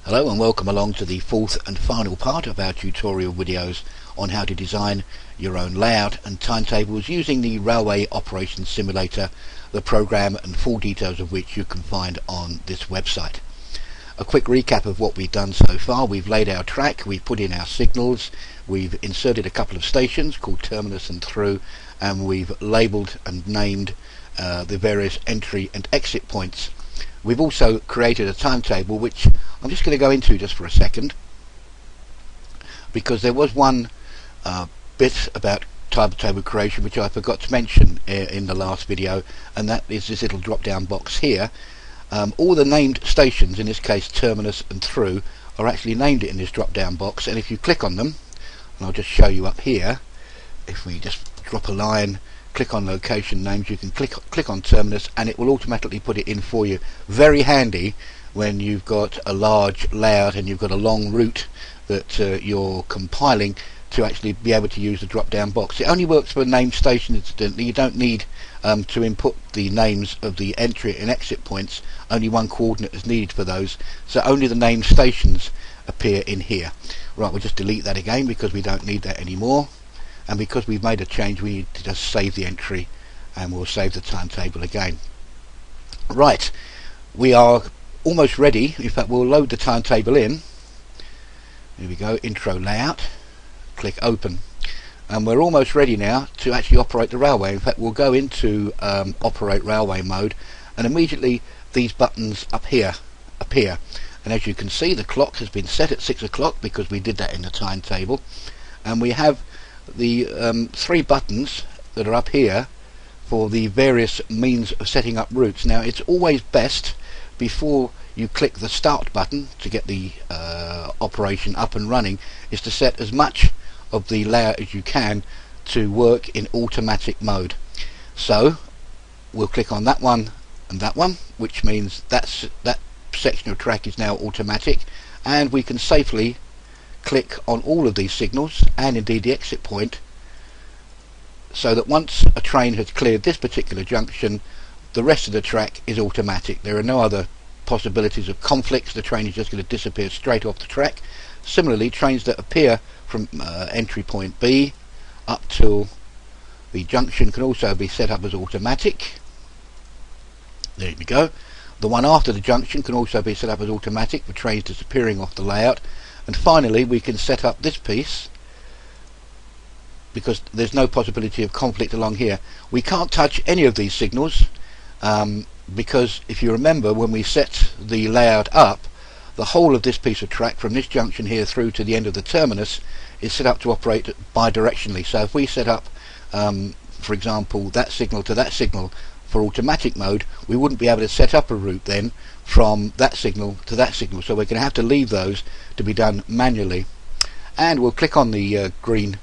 Hello and welcome along to the fourth and final part of our tutorial videos on how to design your own layout and timetables using the Railway Operations Simulator, the program and full details of which you can find on this website. A quick recap of what we've done so far. We've laid our track, we've put in our signals, we've inserted a couple of stations called terminus and through, and we've labelled and named the various entry and exit points. We've also created a timetable, which I'm just going to go into just for a second, because there was one bit about timetable creation which I forgot to mention in the last video, and that is this little drop down box here. All the named stations, in this case terminus and through, are actually named in this drop down box, and if you click on them, and I'll just show you up here, if we just drop a line, click on location names, you can click on terminus and it will automatically put it in for you. Very handy when you've got a large layout and you've got a long route that you're compiling, to actually be able to use the drop down box. It only works for named stations, incidentally. You don't need to input the names of the entry and exit points. Only one coordinate is needed for those, so only the named stations appear in here. Right, we'll just delete that again because we don't need that anymore. And because we've made a change, we need to just save the entry, and we'll save the timetable again. Right, we are almost ready. In fact, we'll load the timetable in. Here we go, intro layout, click open, and we're almost ready now to actually operate the railway. In fact, we'll go into operate railway mode, and immediately these buttons up here appear, and as you can see, the clock has been set at 6 o'clock because we did that in the timetable, and we have the three buttons that are up here for the various means of setting up routes. Now, it's always best, before you click the start button to get the operation up and running, is to set as much of the layout as you can to work in automatic mode. So we'll click on that one and that one, which means that section of track is now automatic, and we can safely click on all of these signals and indeed the exit point, so that once a train has cleared this particular junction, the rest of the track is automatic. There are no other possibilities of conflicts. The train is just going to disappear straight off the track. Similarly, trains that appear from entry point B up till the junction can also be set up as automatic. There we go. The one after the junction can also be set up as automatic for trains disappearing off the layout. And finally, we can set up this piece, because there's no possibility of conflict along here. We can't touch any of these signals, because if you remember, when we set the layout up, the whole of this piece of track from this junction here through to the end of the terminus is set up to operate bidirectionally. So if we set up, for example, that signal to that signal for automatic mode, we wouldn't be able to set up a route then from that signal to that signal, so we're going to have to leave those to be done manually. And we'll click on the green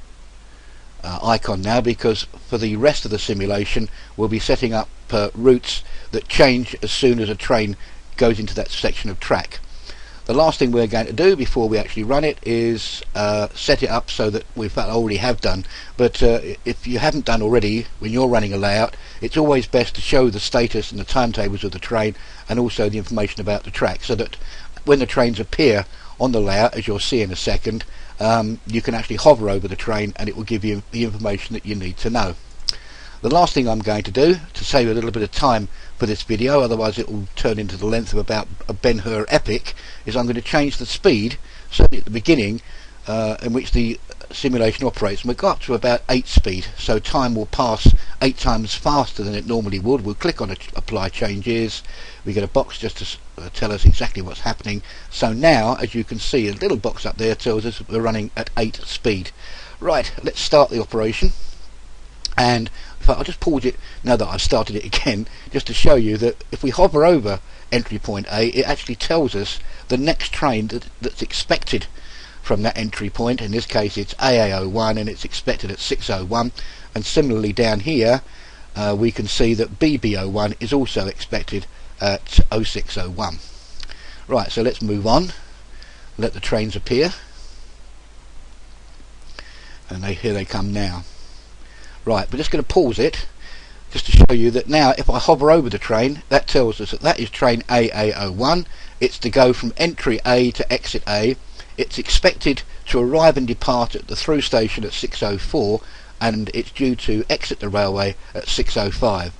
icon now, because for the rest of the simulation we'll be setting up routes that change as soon as a train goes into that section of track. The last thing we're going to do before we actually run it is set it up so that we already have done, but if you haven't done already, when you're running a layout, it's always best to show the status and the timetables of the train and also the information about the track, so that when the trains appear on the layout, as you'll see in a second, you can actually hover over the train and it will give you the information that you need to know. The last thing I'm going to do, to save a little bit of time for this video, otherwise it will turn into the length of about a Ben-Hur epic, is I'm going to change the speed, certainly at the beginning, in which the simulation operates, and we'll go up to about 8 speed, so time will pass 8 times faster than it normally would. We'll click on apply changes, we get a box just to tell us exactly what's happening. So now, as you can see, a little box up there tells us we're running at 8 speed. Right, let's start the operation. And in fact, I'll just pause it now that I've started it again, just to show you that if we hover over entry point A, it actually tells us the next train that's expected from that entry point. In this case it's AA01 and it's expected at 6:01, and similarly down here we can see that BB01 is also expected at 06:01. Right, so let's move on, let the trains appear, and here they come now. Right, we're just going to pause it just to show you that now if I hover over the train, that tells us that that is train AA01. it's to go from entry A to exit A. It's expected to arrive and depart at the through station at 6:04, and it's due to exit the railway at 6:05.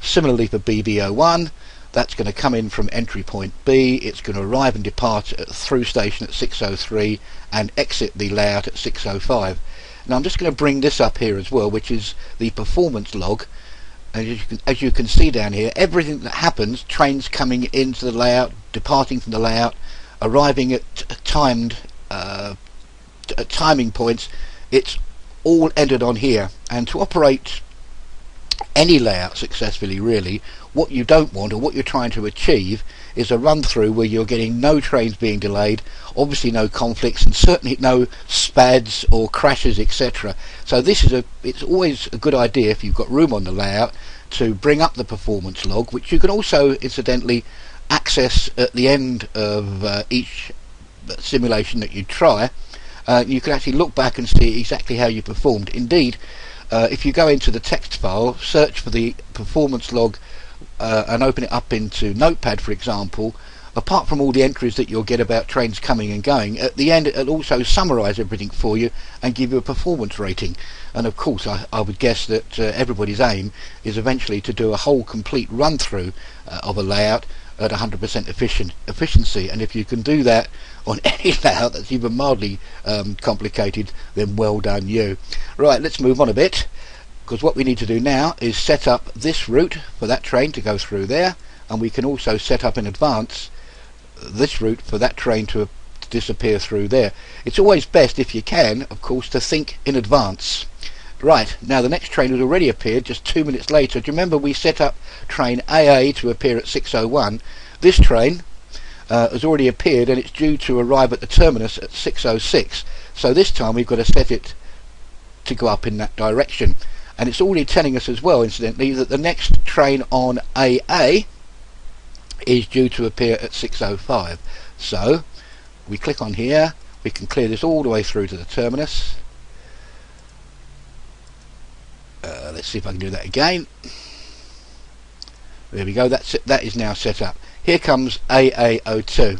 Similarly for BB01, that's going to come in from entry point B, it's going to arrive and depart at the through station at 6:03 and exit the layout at 6:05. Now I'm just going to bring this up here as well, which is the performance log. As you can see down here, everything that happens, trains coming into the layout, departing from the layout, arriving at timing points, it's all entered on here. And to operate any layout successfully, really, what you don't want, or what you're trying to achieve, is a run through where you're getting no trains being delayed, obviously no conflicts, and certainly no spads or crashes, etc. So it's always a good idea, if you've got room on the layout, to bring up the performance log, which you can also incidentally access at the end of each simulation that you try. You can actually look back and see exactly how you performed. Indeed, if you go into the text file, search for the performance log and open it up into Notepad, for example, apart from all the entries that you'll get about trains coming and going, at the end it'll also summarise everything for you and give you a performance rating. And of course I would guess that everybody's aim is eventually to do a whole complete run through of a layout at 100% efficiency, and if you can do that on any layout that's even mildly complicated, then well done you. Right, let's move on a bit, because what we need to do now is set up this route for that train to go through there, and we can also set up in advance this route for that train to disappear through there. It's always best, if you can, of course, to think in advance. Right, now the next train has already appeared just 2 minutes later. Do you remember we set up train AA to appear at 6:01? This train has already appeared, and it's due to arrive at the terminus at 6:06. So this time we've got to set it to go up in that direction. And it's already telling us as well, incidentally, that the next train on AA is due to appear at 6:05. So we click on here, we can clear this all the way through to the terminus. Let's see if I can do that again. There we go, that is now set up. Here comes AA02.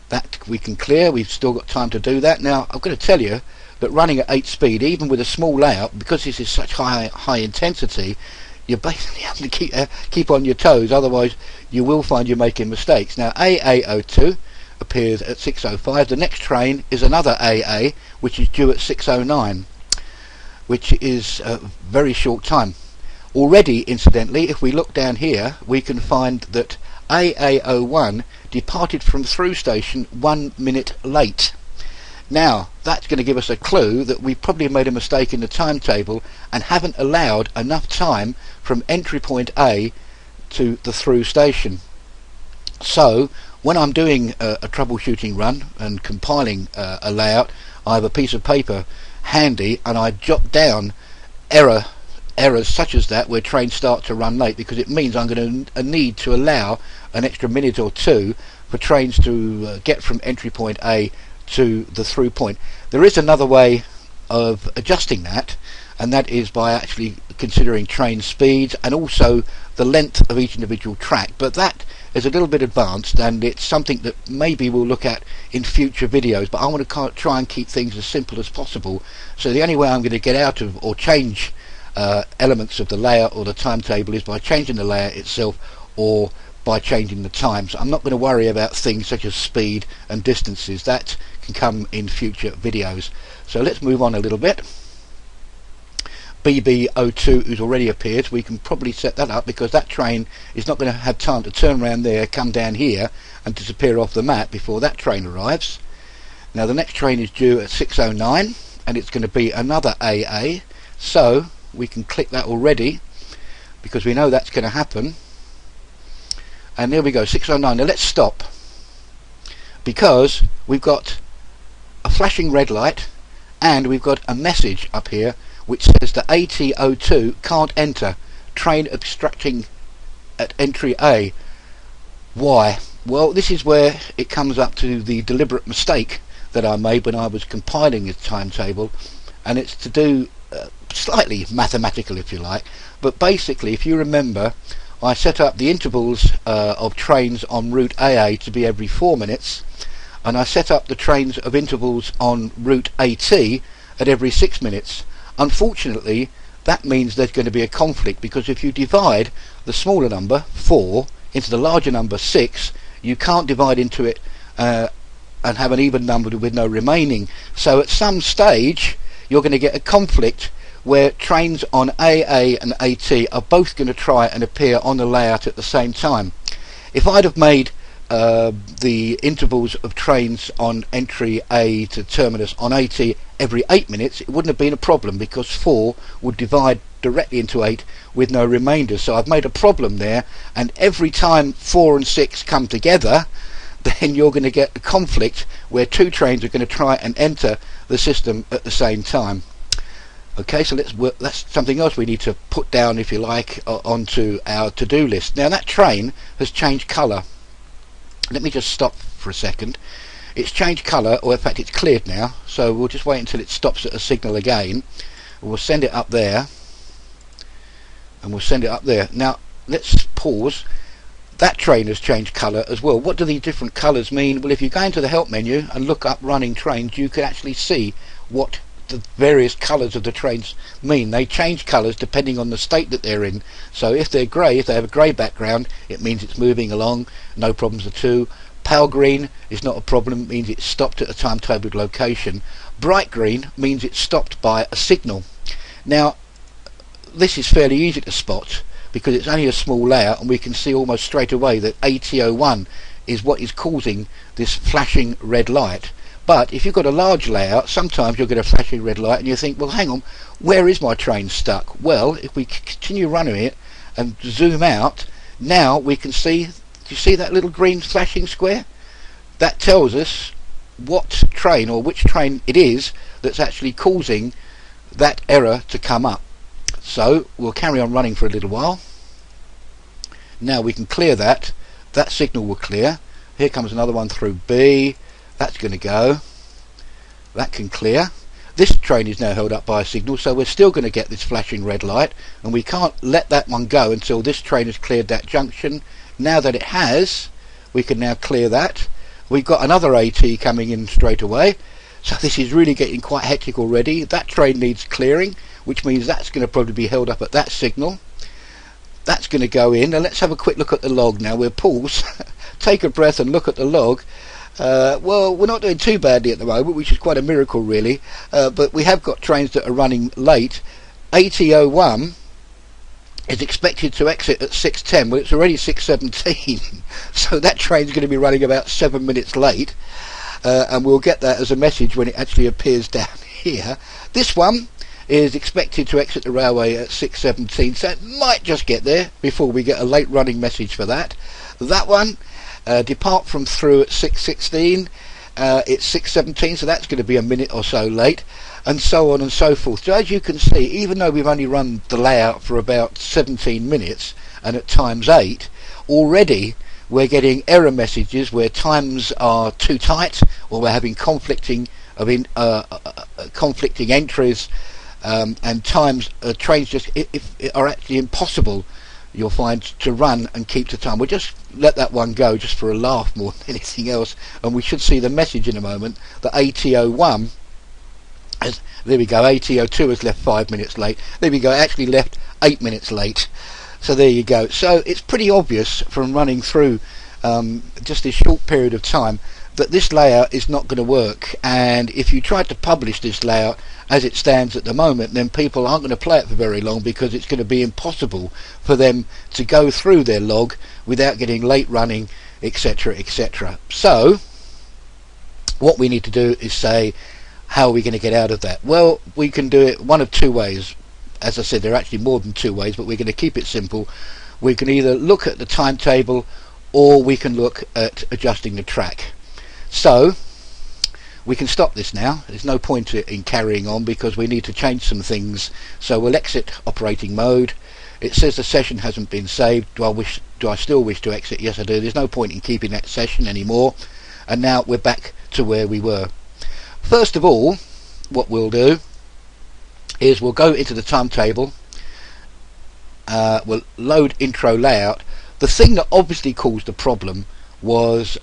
That we can clear, we've still got time to do that. Now I've got to tell you that running at 8 speed, even with a small layout, because this is such high intensity, you basically have to keep on your toes, otherwise you will find you're making mistakes. Now AA02 appears at 6:05. The next train is another AA, which is due at 6:09, which is a very short time. Already, incidentally, if we look down here, we can find that AA01 departed from through station 1 minute late. Now that's going to give us a clue that we probably made a mistake in the timetable and haven't allowed enough time from entry point A to the through station. So when I'm doing a troubleshooting run and compiling a layout, I have a piece of paper handy and I jot down errors such as that, where trains start to run late, because it means I'm going to need to allow an extra minute or two for trains to get from entry point A to the through point. There is another way of adjusting that, and that is by actually considering train speeds and also the length of each individual track, but that is a little bit advanced and it's something that maybe we'll look at in future videos. But I want to try and keep things as simple as possible, so the only way I'm going to get out of or change elements of the layout or the timetable is by changing the layout itself or by changing the times. I'm not going to worry about things such as speed and distances. That can come in future videos. So let's move on a little bit. BB02 who's already appeared, we can probably set that up because that train is not going to have time to turn around there, come down here and disappear off the map before that train arrives. Now the next train is due at 6:09 and it's going to be another AA, so we can click that already because we know that's going to happen. And there we go, 6:09. Now let's stop, because we've got a flashing red light and we've got a message up here which says that AT02 can't enter, train obstructing at entry A. Why? Well, this is where it comes up to the deliberate mistake that I made when I was compiling this timetable, and it's to do slightly mathematical, if you like. But basically, if you remember, I set up the intervals of trains on route AA to be every 4 minutes, and I set up the trains of intervals on route AT at every 6 minutes. Unfortunately, that means there's going to be a conflict, because if you divide the smaller number 4 into the larger number 6, you can't divide into it and have an even number with no remaining. So at some stage you're going to get a conflict where trains on AA and AT are both going to try and appear on the layout at the same time. If I'd have made the intervals of trains on entry A to terminus on AT every 8 minutes, it wouldn't have been a problem, because 4 would divide directly into 8 with no remainder. So I've made a problem there, and every time 4 and 6 come together, then you're going to get a conflict where two trains are going to try and enter the system at the same time. Okay, so let's work. That's something else we need to put down, if you like, onto our to-do list. Now that train has changed colour. Let me just stop for a second. It's changed colour, or in fact it's cleared now, so we'll just wait until it stops at a signal again. We'll send it up there, and we'll send it up there. Now let's pause. That train has changed colour as well. What do these different colours mean? Well, if you go into the help menu and look up running trains, you can actually see what the various colours of the trains mean. They change colours depending on the state that they're in. So if they're grey, if they have a grey background, it means it's moving along, no problems at all. Pale green is not a problem, it means it's stopped at a timetabled location. Bright green means it's stopped by a signal. Now this is fairly easy to spot, because it's only a small layout, and we can see almost straight away that AT01 is what is causing this flashing red light. But if you've got a large layout, sometimes you'll get a flashing red light and you think, well, hang on, where is my train stuck? Well, if we continue running it and zoom out, now we can see, do you see that little green flashing square? That tells us what train, or which train it is that's actually causing that error to come up. So we'll carry on running for a little while. Now we can clear that. That signal will clear. Here comes another one through B. That's going to go. That can clear. This train is now held up by a signal, so we're still going to get this flashing red light, and we can't let that one go until this train has cleared that junction. Now that it has, we can now clear that. We've got another AT coming in straight away, so this is really getting quite hectic already. That train needs clearing, which means that's going to probably be held up at that signal. That's going to go in, and let's have a quick look at the log now. We'll pause, take a breath and look at the log. Well, we're not doing too badly at the moment, which is quite a miracle really, but we have got trains that are running late. AT01 is expected to exit at 6:10. Well, it's already 6:17, so that train's going to be running about 7 minutes late, and we'll get that as a message when it actually appears down here. This one is expected to exit the railway at 6:17, so it might just get there before we get a late running message for that. That one, depart from through at 6:16, it's 6:17, so that's going to be a minute or so late, and so on and so forth. So as you can see, even though we've only run the layout for about 17 minutes and at times 8, already we're getting error messages where times are too tight, or we're having conflicting entries, and times trains just are actually impossible, you'll find, to run and keep to time. We'll just let that one go just for a laugh more than anything else, and we should see the message in a moment that AT01 has, there we go, AT02 has left 5 minutes late. There we go, actually left 8 minutes late. So there you go. So it's pretty obvious from running through just this short period of time that this layout is not going to work, and if you try to publish this layout as it stands at the moment, then people aren't going to play it for very long, because it's going to be impossible for them to go through their log without getting late running, etc, etc. So what we need to do is say, how are we going to get out of that? Well, we can do it one of two ways. As I said, there are actually more than two ways, but we're going to keep it simple. We can either look at the timetable, or we can look at adjusting the track. So we can stop this now. There's no point in carrying on, because we need to change some things. So we'll exit operating mode. It says the session hasn't been saved. Do I still wish to exit? Yes, I do. There's no point in keeping that session anymore, and now we're back to where we were. First of all, what we'll do is we'll go into the timetable, will load intro layout. The thing that obviously caused the problem was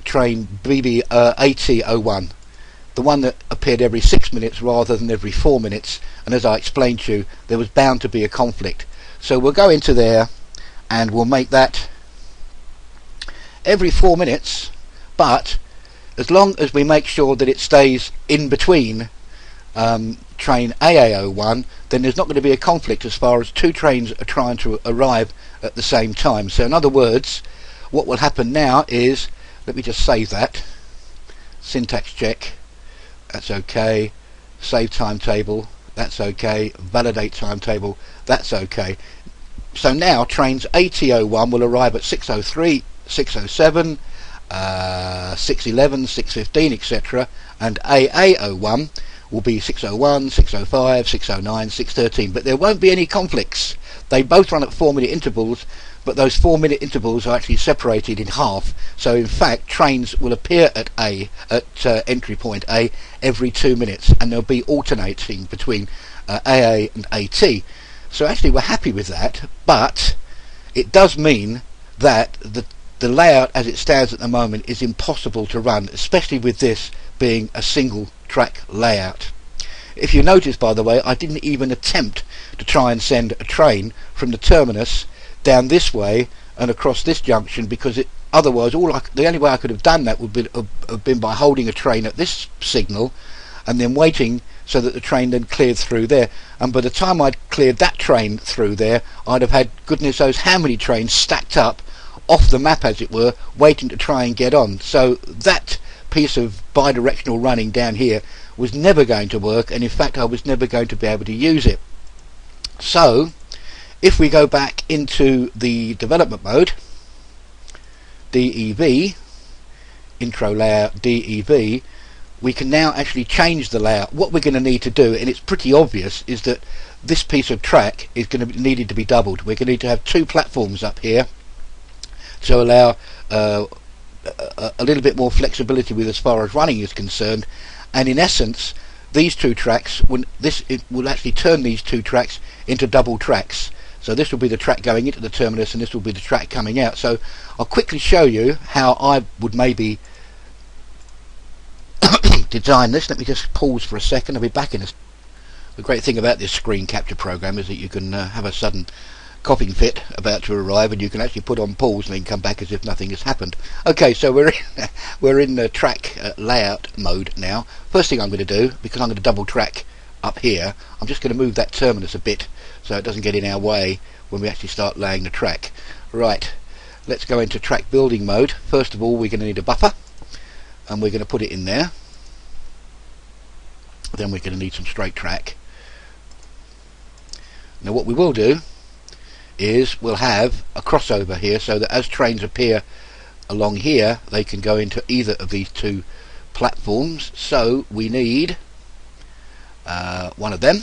train AT01, the one that appeared every 6 minutes rather than every 4 minutes, and as I explained to you, there was bound to be a conflict. So we'll go into there and we'll make that every 4 minutes, but as long as we make sure that it stays in between train AA01, then there's not going to be a conflict as far as two trains are trying to arrive at the same time. So in other words, what will happen now is, let me just save that, syntax check, that's okay, save timetable, that's okay, validate timetable, that's okay. So now trains AT01 will arrive at 6:03, 6:07, 6:11, 6:15, etc., and AA01 will be 6:01, 6:05, 6:09, 6:13, but there won't be any conflicts. They both run at 4-minute intervals, but those 4-minute intervals are actually separated in half. So in fact, trains will appear at entry point A every 2 minutes, and they'll be alternating between AA and AT. So actually we're happy with that, but it does mean that the layout as it stands at the moment is impossible to run, especially with this being a single track layout. If you notice, by the way, I didn't even attempt to try and send a train from the terminus down this way and across this junction, because otherwise the only way I could have done that would have been by holding a train at this signal and then waiting so that the train then cleared through there, and by the time I'd cleared that train through there, I'd have had goodness knows how many trains stacked up off the map, as it were, waiting to try and get on. So that piece of bidirectional running down here was never going to work, and in fact I was never going to be able to use it. So if we go back into the development mode, DEV, intro layout DEV, we can now actually change the layout. What we're going to need to do, and it's pretty obvious, is that this piece of track is going to be needed to be doubled. We're going to need to have two platforms up here to allow a little bit more flexibility with as far as running is concerned, and in essence these two tracks, it will actually turn these two tracks into double tracks. So this will be the track going into the terminus and this will be the track coming out. So I'll quickly show you how I would maybe design this. Let me just pause for a second. I'll be back in a... The great thing about this screen capture program is that you can have a sudden coughing fit about to arrive, and you can actually put on pause and then come back as if nothing has happened. Okay, so we're in the track layout mode now. First thing I'm going to do, because I'm going to double track up here, I'm just going to move that terminus a bit so it doesn't get in our way when we actually start laying the track. Right, let's go into track building mode. First of all, we're going to need a buffer, and we're going to put it in there. Then we're going to need some straight track. Now what we will do is we'll have a crossover here, so that as trains appear along here they can go into either of these two platforms. So we need one of them,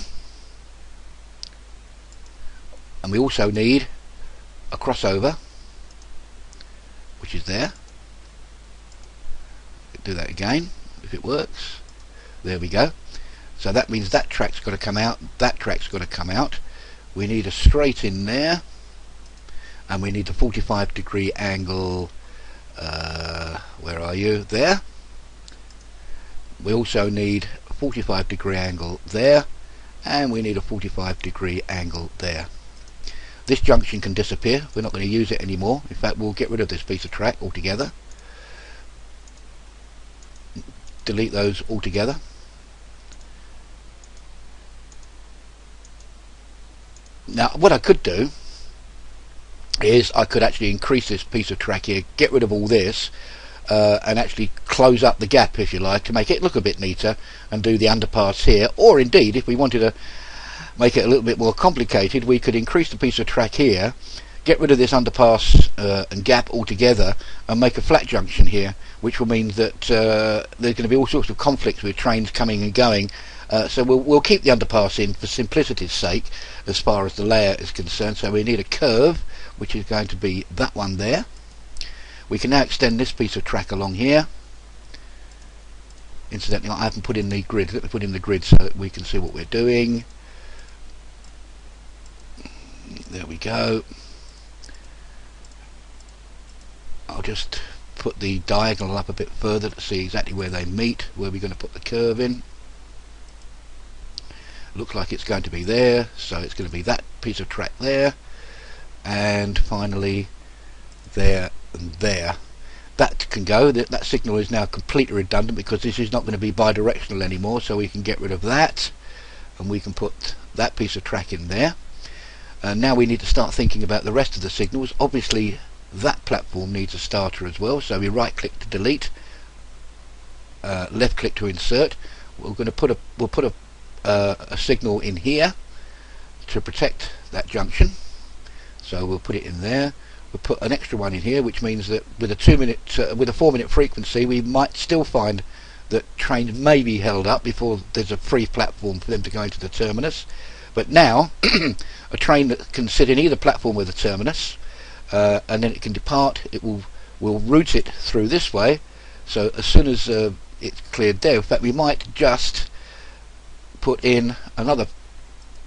and we also need a crossover, which is there. Do that again if it works. There we go. So that means that track's got to come out, that track's got to come out. We need a straight in there, and we need the 45-degree angle, where are you? There. We also need a 45-degree angle there, and we need a 45-degree angle there. This junction can disappear. We're not going to use it anymore. In fact, we'll get rid of this piece of track altogether. Delete those altogether. Now what I could do is I could actually increase this piece of track here, get rid of all this, and actually close up the gap, if you like, to make it look a bit neater, and do the underpass here. Or indeed, if we wanted to make it a little bit more complicated, we could increase the piece of track here, get rid of this underpass and gap altogether, and make a flat junction here, which will mean that there's going to be all sorts of conflicts with trains coming and going. So we'll keep the underpass in for simplicity's sake as far as the layout is concerned. So we need a curve, which is going to be that one there. We can now extend this piece of track along here. Incidentally, I haven't put in the grid. Let me put in the grid so that we can see what we're doing. There we go. I'll just put the diagonal up a bit further to see exactly where they meet, where we're going to put the curve in. Looks like it's going to be there, so it's going to be that piece of track there, and finally there and there. That can go. That signal is now completely redundant because this is not going to be bidirectional anymore, so we can get rid of that and we can put that piece of track in there. And now we need to start thinking about the rest of the signals. Obviously that platform needs a starter as well, so we right click to delete, left click to insert. We'll put a signal in here to protect that junction, so we'll put it in there. We'll put an extra one in here, which means that with a 4-minute frequency we might still find that trains may be held up before there's a free platform for them to go into the terminus. But now a train that can sit in either platform with a terminus, and then it can depart, it will route it through this way, so as soon as it's cleared there. In fact, we might just put in another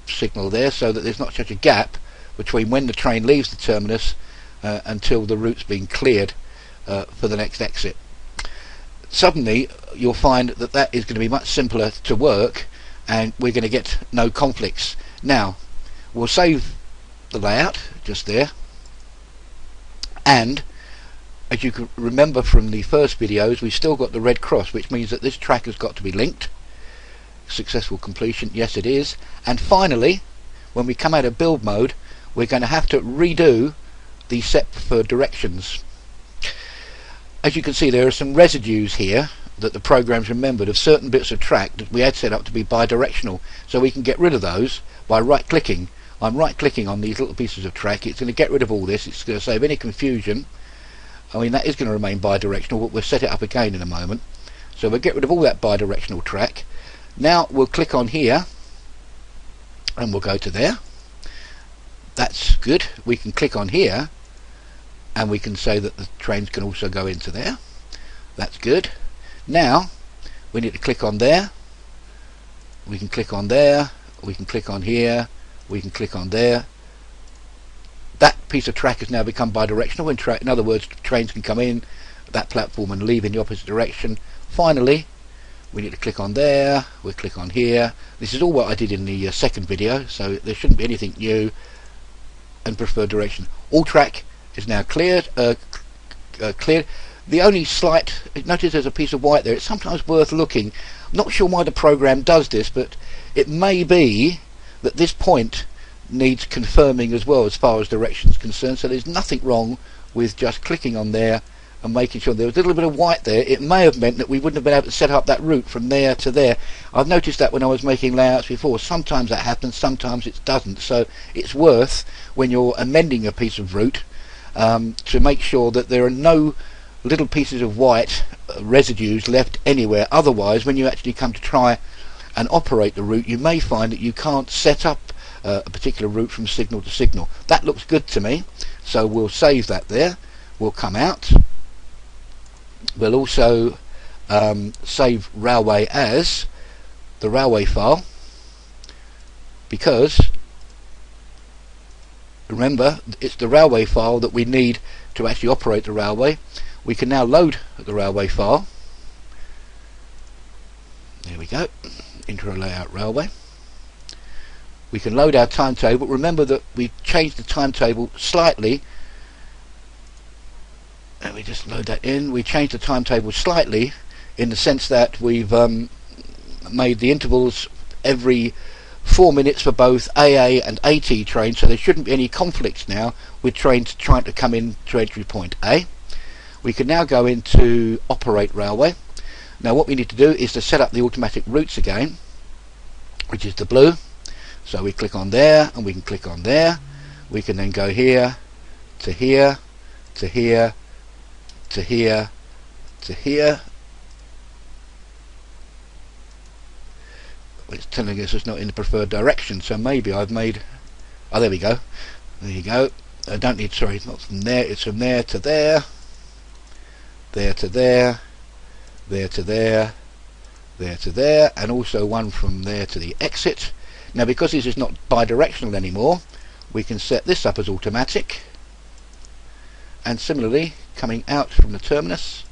signal there so that there's not such a gap between when the train leaves the terminus until the route's been cleared for the next exit. Suddenly you'll find that that is going to be much simpler to work, and we're going to get no conflicts. Now we'll save the layout just there, and as you can remember from the first videos, we've still got the red cross, which means that this track has got to be linked. Successful completion, yes it is. And finally, when we come out of build mode, we're going to have to redo the set preferred directions. As you can see, there are some residues here that the program's remembered of certain bits of track that we had set up to be bidirectional, so we can get rid of those by right clicking. I'm right clicking on these little pieces of track. It's going to get rid of all this. It's going to save any confusion. I mean, that is going to remain bidirectional, but we'll set it up again in a moment. So we'll get rid of all that bidirectional track. Now we'll click on here and we'll go to there. That's good. We can click on here and we can say that the trains can also go into there. That's good. Now we need to click on there. We can click on there. We can click on here. We can click on there. That piece of track has now become bidirectional. In other words, trains can come in that platform and leave in the opposite direction. Finally, we need to click on there. We'll click on here. This is all what I did in the second video, so there shouldn't be anything new. And preferred direction. All track is now cleared. Cleared. The only slight, notice there's a piece of white there. It's sometimes worth looking. I'm not sure why the program does this, but it may be that this point needs confirming as well as far as direction is concerned. So there's nothing wrong with just clicking on there and making sure. There was a little bit of white there. It may have meant that we wouldn't have been able to set up that route from there to there. I've noticed that when I was making layouts before. Sometimes that happens, sometimes it doesn't. So it's worth, when you're amending a piece of route, to make sure that there are no little pieces of white residues left anywhere. Otherwise, when you actually come to try and operate the route, you may find that you can't set up a particular route from signal to signal. That looks good to me, so we'll save that there. We'll come out. We'll also save railway as the railway file, because remember, it's the railway file that we need to actually operate the railway. We can now load the railway file. There we go. Intro layout railway. We can load our timetable. Remember that we changed the timetable slightly. Let me just load that in. We changed the timetable slightly in the sense that we've made the intervals every 4 minutes for both AA and AT trains, so there shouldn't be any conflicts now with trains trying to come in to entry point A. We can now go into operate railway. Now what we need to do is to set up the automatic routes again, which is the blue. So we click on there and we can click on there. We can then go here to here to here to here to here. It's telling us it's not in the preferred direction, so maybe I've made, oh there we go, there you go. I don't need, sorry, it's not from there, it's from there to there, there to there, there to there, there to there, and also one from there to the exit. Now because this is not bidirectional anymore, we can set this up as automatic, and similarly coming out from the terminus,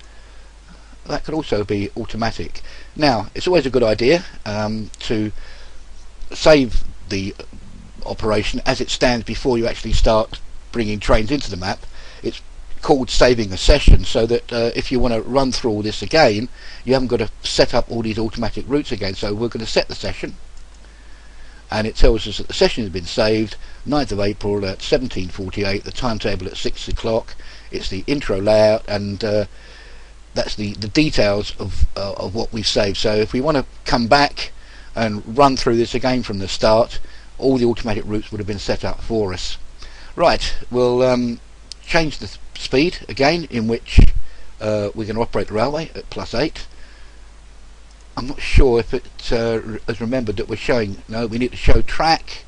that could also be automatic. Now it's always a good idea to save the operation as it stands before you actually start bringing trains into the map. It's called saving a session, so that if you want to run through all this again, you haven't got to set up all these automatic routes again. So we're going to set the session, and it tells us that the session has been saved 9th of April at 17:48, the timetable at 6 o'clock. It's the intro layout, and that's the details of what we've saved. So if we want to come back and run through this again from the start, all the automatic routes would have been set up for us. Right, we'll change the speed again in which we're going to operate the railway at +8. I'm not sure if it has remembered that we're showing, no, we need to show track,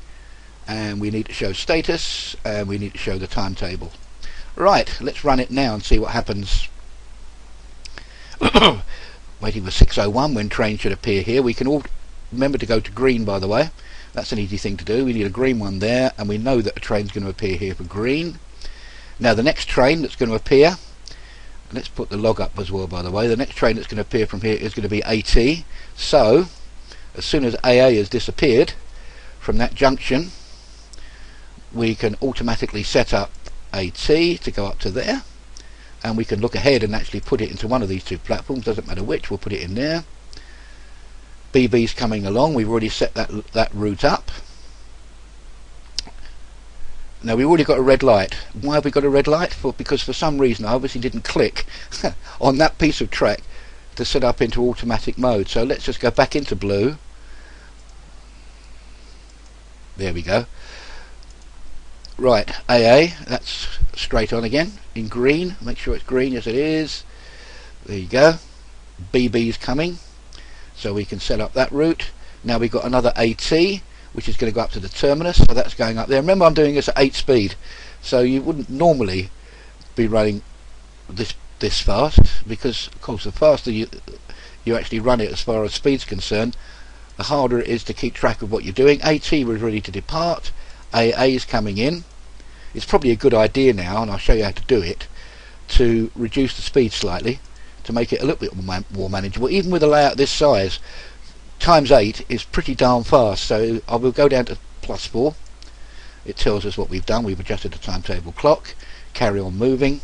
and we need to show status, and we need to show the timetable. Right, let's run it now and see what happens. Waiting for 6:01 when train should appear here. We can all remember to go to green, by the way. That's an easy thing to do. We need a green one there, and we know that a train's going to appear here for green. Now the next train that's going to appear, let's put the log up as well, by the way. The next train that's going to appear from here is going to be AT. So as soon as AA has disappeared from that junction, we can automatically set up AT to go up to there, and we can look ahead and actually put it into one of these two platforms. Doesn't matter which, we'll put it in there. BB's coming along. We've already set that route up. Now we've already got a red light. Why have we got a red light? Because for some reason I obviously didn't click on that piece of track to set up into automatic mode. So let's just go back into blue. There we go. Right, AA, that's straight on again in green. Make sure it's green. Yes, it is. There you go. BB's coming, so we can set up that route. Now we've got another AT, which is going to go up to the terminus, so that's going up there. Remember, I'm doing this at 8 speed, so you wouldn't normally be running this fast, because of course the faster you actually run it as far as speed's concerned, the harder it is to keep track of what you're doing. AT was ready to depart. AA is coming in. It's probably a good idea now, and I'll show you how to do it, to reduce the speed slightly to make it a little bit more manageable. Even with a layout this size, ×8 is pretty darn fast. So I will go down to +4. It tells us what we've done. We've adjusted the timetable clock. Carry on moving.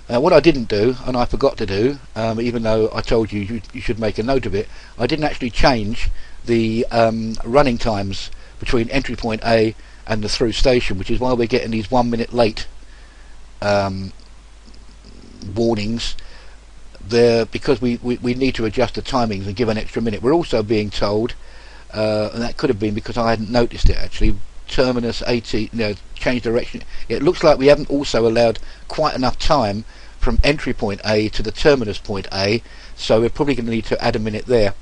What I didn't do, and I forgot to do, even though I told you you should make a note of it, I didn't actually change the running times between entry point A and the through station, which is why we're getting these 1 minute late warnings there, because we need to adjust the timings and give an extra minute. We're also being told, and that could have been because I hadn't noticed it actually, terminus AT, change direction. It looks like we haven't also allowed quite enough time from entry point A to the terminus point A, so we're probably going to need to add a minute there.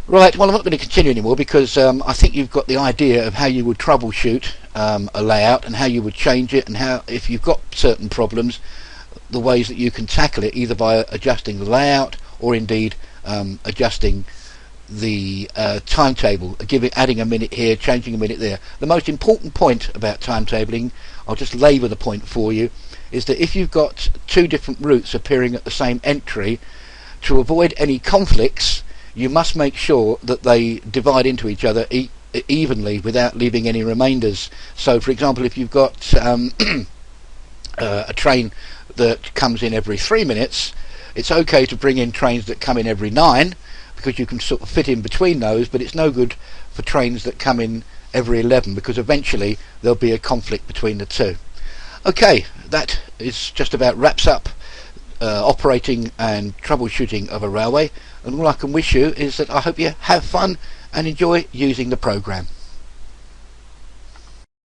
Right, well, I'm not going to continue anymore, because I think you've got the idea of how you would troubleshoot a layout and how you would change it, and how, if you've got certain problems, the ways that you can tackle it, either by adjusting the layout or indeed adjusting the timetable, adding a minute here, changing a minute there. The most important point about timetabling, I'll just labour the point for you, is that if you've got two different routes appearing at the same entry, to avoid any conflicts, you must make sure that they divide into each other evenly without leaving any remainders. So for example, if you've got a train that comes in every 3 minutes, it's okay to bring in trains that come in every 9, because you can sort of fit in between those, but it's no good for trains that come in every 11, because eventually there'll be a conflict between the two. Okay, that is just about wraps up operating and troubleshooting of a railway, and all I can wish you is that I hope you have fun and enjoy using the program.